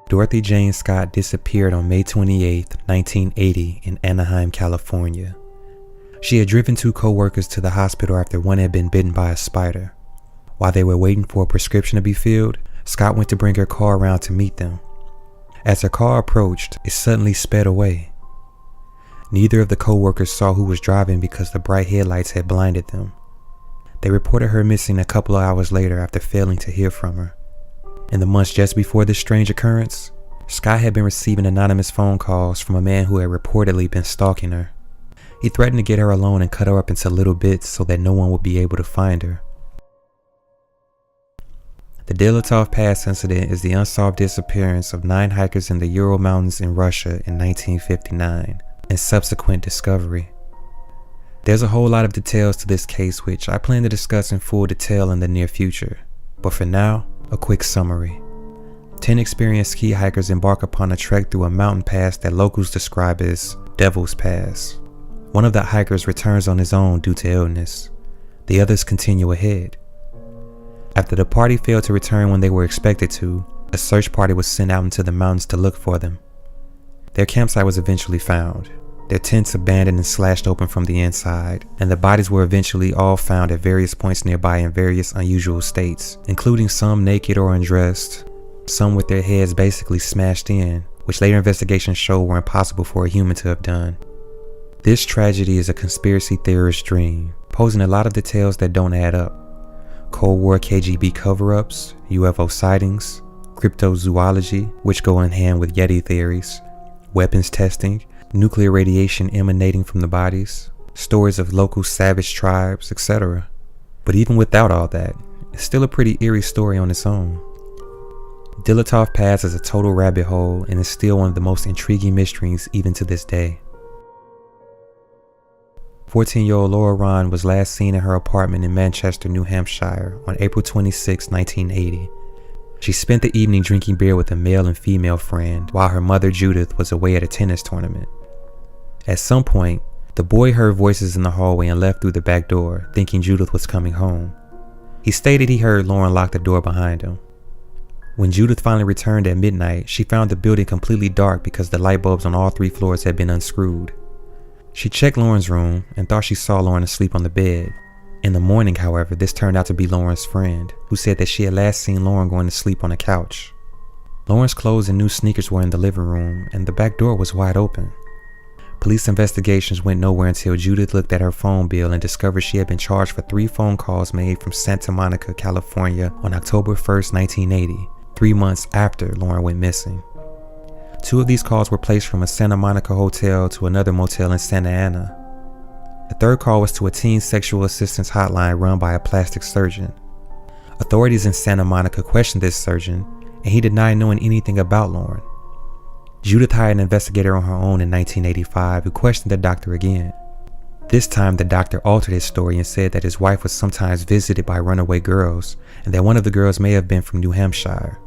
Dorothy Jane Scott disappeared on May 28, 1980 in Anaheim, California. She had driven two co-workers to the hospital after one had been bitten by a spider. While they were waiting for a prescription to be filled, Scott went to bring her car around to meet them. As her car approached, it suddenly sped away. Neither of the co-workers saw who was driving because the bright headlights had blinded them. They reported her missing a couple of hours later after failing to hear from her. In the months just before this strange occurrence, Scott had been receiving anonymous phone calls from a man who had reportedly been stalking her. He threatened to get her alone and cut her up into little bits so that no one would be able to find her. The Dyatlov Pass incident is the unsolved disappearance of 9 hikers in the Ural Mountains in Russia in 1959 and subsequent discovery. There's a whole lot of details to this case which I plan to discuss in full detail in the near future, but for now, a quick summary. 10 experienced ski hikers embark upon a trek through a mountain pass that locals describe as Devil's Pass. One of the hikers returns on his own due to illness. The others continue ahead. After the party failed to return when they were expected to, a search party was sent out into the mountains to look for them. Their campsite was eventually found, their tents abandoned and slashed open from the inside, and the bodies were eventually all found at various points nearby in various unusual states, including some naked or undressed, some with their heads basically smashed in, which later investigations showed were impossible for a human to have done. This tragedy is a conspiracy theorist's dream, posing a lot of details that don't add up. Cold War KGB cover-ups, UFO sightings, cryptozoology, which go in hand with Yeti theories, weapons testing, nuclear radiation emanating from the bodies, stories of local savage tribes, etc. But even without all that, it's still a pretty eerie story on its own. Dyatlov Pass is a total rabbit hole and is still one of the most intriguing mysteries even to this day. 14-year-old Laura Ron was last seen in her apartment in Manchester, New Hampshire on April 26, 1980. She spent the evening drinking beer with a male and female friend while her mother Judith was away at a tennis tournament. At some point, the boy heard voices in the hallway and left through the back door, thinking Judith was coming home. He stated he heard Lauren lock the door behind him. When Judith finally returned at midnight, she found the building completely dark because the light bulbs on all 3 floors had been unscrewed. She checked Lauren's room and thought she saw Lauren asleep on the bed. In the morning, however, this turned out to be Lauren's friend, who said that she had last seen Lauren going to sleep on a couch. Lauren's clothes and new sneakers were in the living room, and the back door was wide open. Police investigations went nowhere until Judith looked at her phone bill and discovered she had been charged for 3 phone calls made from Santa Monica, California on October 1st, 1980, 3 months after Lauren went missing. 2 of these calls were placed from a Santa Monica hotel to another motel in Santa Ana. The 3rd call was to a teen sexual assistance hotline run by a plastic surgeon. Authorities in Santa Monica questioned this surgeon, and he denied knowing anything about Lauren. Judith hired an investigator on her own in 1985 who questioned the doctor again. This time the doctor altered his story and said that his wife was sometimes visited by runaway girls, and that one of the girls may have been from New Hampshire.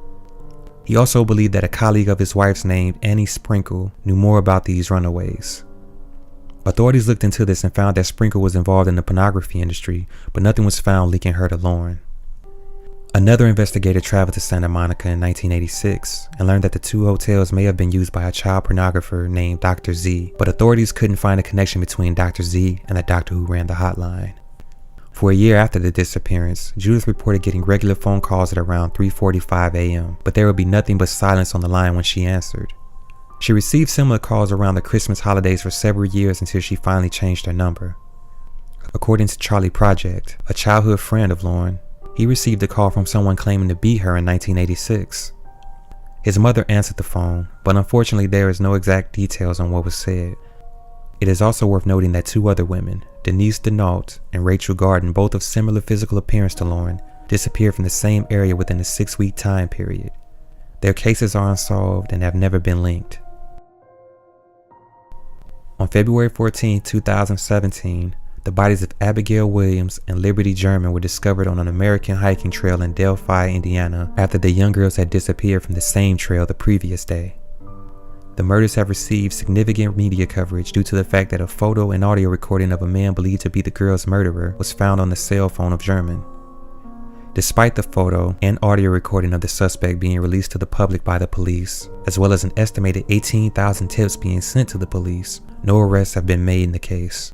He also believed that a colleague of his wife's named Annie Sprinkle knew more about these runaways. Authorities looked into this and found that Sprinkle was involved in the pornography industry, but nothing was found linking her to Lauren. Another investigator traveled to Santa Monica in 1986 and learned that the 2 hotels may have been used by a child pornographer named Dr. Z, but authorities couldn't find a connection between Dr. Z and the doctor who ran the hotline. For a year after the disappearance, Judith reported getting regular phone calls at around 3:45 a.m., but there would be nothing but silence on the line when she answered. She received similar calls around the Christmas holidays for several years until she finally changed her number. According to Charlie Project, a childhood friend of Lauren, he received a call from someone claiming to be her in 1986. His mother answered the phone, but unfortunately there is no exact details on what was said. It is also worth noting that 2 other women, Denise Denault and Rachel Garden, both of similar physical appearance to Lauren, disappeared from the same area within a 6-week time period. Their cases are unsolved and have never been linked. On February 14, 2017, the bodies of Abigail Williams and Liberty German were discovered on an American hiking trail in Delphi, Indiana, after the young girls had disappeared from the same trail the previous day. The murders have received significant media coverage due to the fact that a photo and audio recording of a man believed to be the girl's murderer was found on the cell phone of German. despite the photo and audio recording of the suspect being released to the public by the police, as well as an estimated 18,000 tips being sent to the police, no arrests have been made in the case.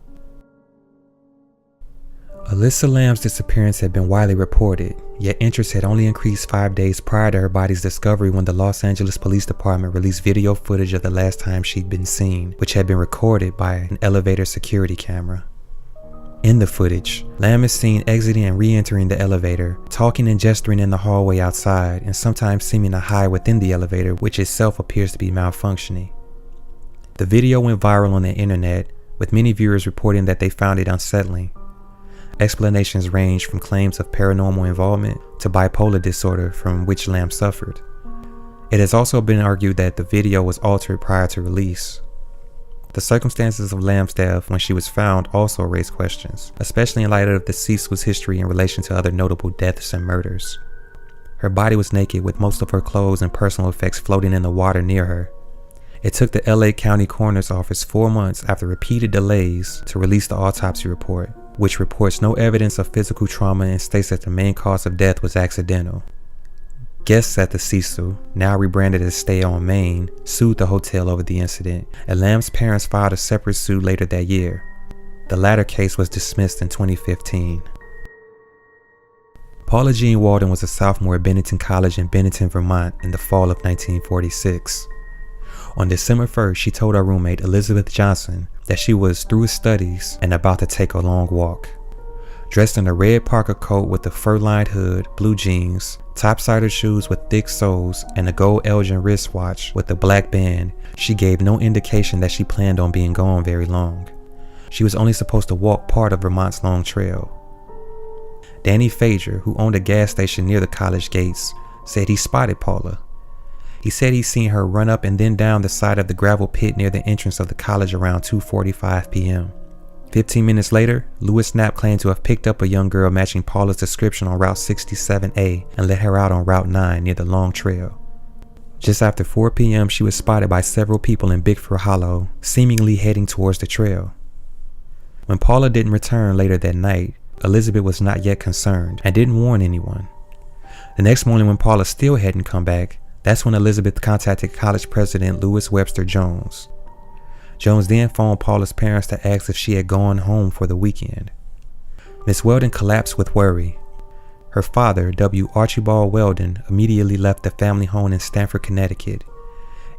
Elisa Lam's disappearance had been widely reported, yet interest had only increased 5 days prior to her body's discovery when the Los Angeles Police Department released video footage of the last time she'd been seen, which had been recorded by an elevator security camera. In the footage, Lam is seen exiting and re-entering the elevator, talking and gesturing in the hallway outside, and sometimes seeming to hide within the elevator, which itself appears to be malfunctioning. The video went viral on the internet, with many viewers reporting that they found it unsettling. Explanations range from claims of paranormal involvement to bipolar disorder from which Lam suffered. It has also been argued that the video was altered prior to release. The circumstances of Lam's death when she was found also raise questions, especially in light of the deceased's history in relation to other notable deaths and murders. Her body was naked with most of her clothes and personal effects floating in the water near her. It took the LA County Coroner's Office 4 months after repeated delays to release the autopsy report, which reports no evidence of physical trauma and states that the main cause of death was accidental. Guests at the Cecil, now rebranded as Stay on Main, sued the hotel over the incident, and Lam's parents filed a separate suit later that year. The latter case was dismissed in 2015. Paula Jean Walden was a sophomore at Bennington College in Bennington, Vermont in the fall of 1946. On December 1st, she told her roommate Elizabeth Johnson that she was through with studies and about to take a long walk. Dressed in a red parka coat with a fur-lined hood, blue jeans, top-sided shoes with thick soles, and a gold Elgin wristwatch with a black band, she gave no indication that she planned on being gone very long. She was only supposed to walk part of Vermont's long trail. Danny Fager, who owned a gas station near the college gates, said he spotted Paula. He said he'd seen her run up and then down the side of the gravel pit near the entrance of the college around 2:45 p.m. 15 minutes later, Lewis Knapp claimed to have picked up a young girl matching Paula's description on Route 67A and let her out on Route 9 near the Long Trail. Just after 4 p.m., she was spotted by several people in Bigford Hollow, seemingly heading towards the trail. When Paula didn't return later that night, Elizabeth was not yet concerned and didn't warn anyone. The next morning when Paula still hadn't come back, that's when Elizabeth contacted college president Lewis Webster Jones. Jones then phoned Paula's parents to ask if she had gone home for the weekend. Miss Walden collapsed with worry. Her father, W. Archibald Walden, immediately left the family home in Stamford, Connecticut.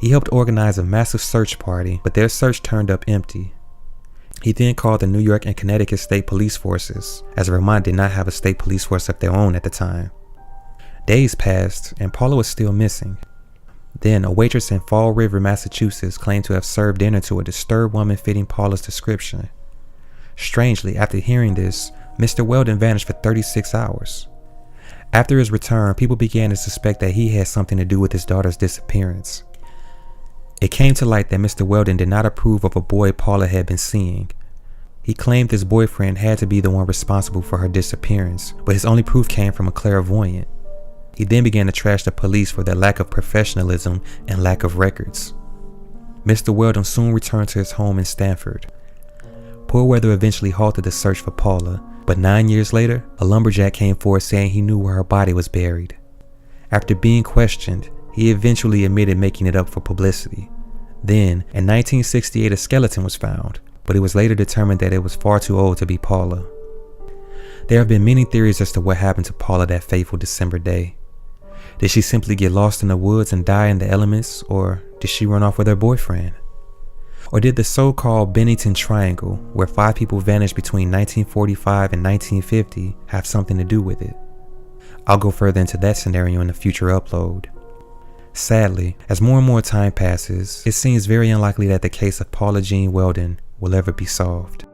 He helped organize a massive search party, but their search turned up empty. He then called the New York and Connecticut state police forces, as Vermont did not have a state police force of their own at the time. Days passed, and Paula was still missing. Then, a waitress in Fall River, Massachusetts claimed to have served dinner to a disturbed woman fitting Paula's description. Strangely, after hearing this, Mr. Walden vanished for 36 hours. After his return, people began to suspect that he had something to do with his daughter's disappearance. It came to light that Mr. Walden did not approve of a boy Paula had been seeing. He claimed his boyfriend had to be the one responsible for her disappearance, but his only proof came from a clairvoyant. He then began to trash the police for their lack of professionalism and lack of records. Mr. Walden soon returned to his home in Stamford. Poor weather eventually halted the search for Paula, but 9 years later, a lumberjack came forward saying he knew where her body was buried. After being questioned, he eventually admitted making it up for publicity. Then, in 1968, a skeleton was found, but it was later determined that it was far too old to be Paula. There have been many theories as to what happened to Paula that fateful December day. Did she simply get lost in the woods and die in the elements, or did she run off with her boyfriend? Or did the so-called Bennington Triangle, where 5 people vanished between 1945 and 1950, have something to do with it? I'll go further into that scenario in a future upload. Sadly, as more and more time passes, it seems very unlikely that the case of Paula Jean Walden will ever be solved.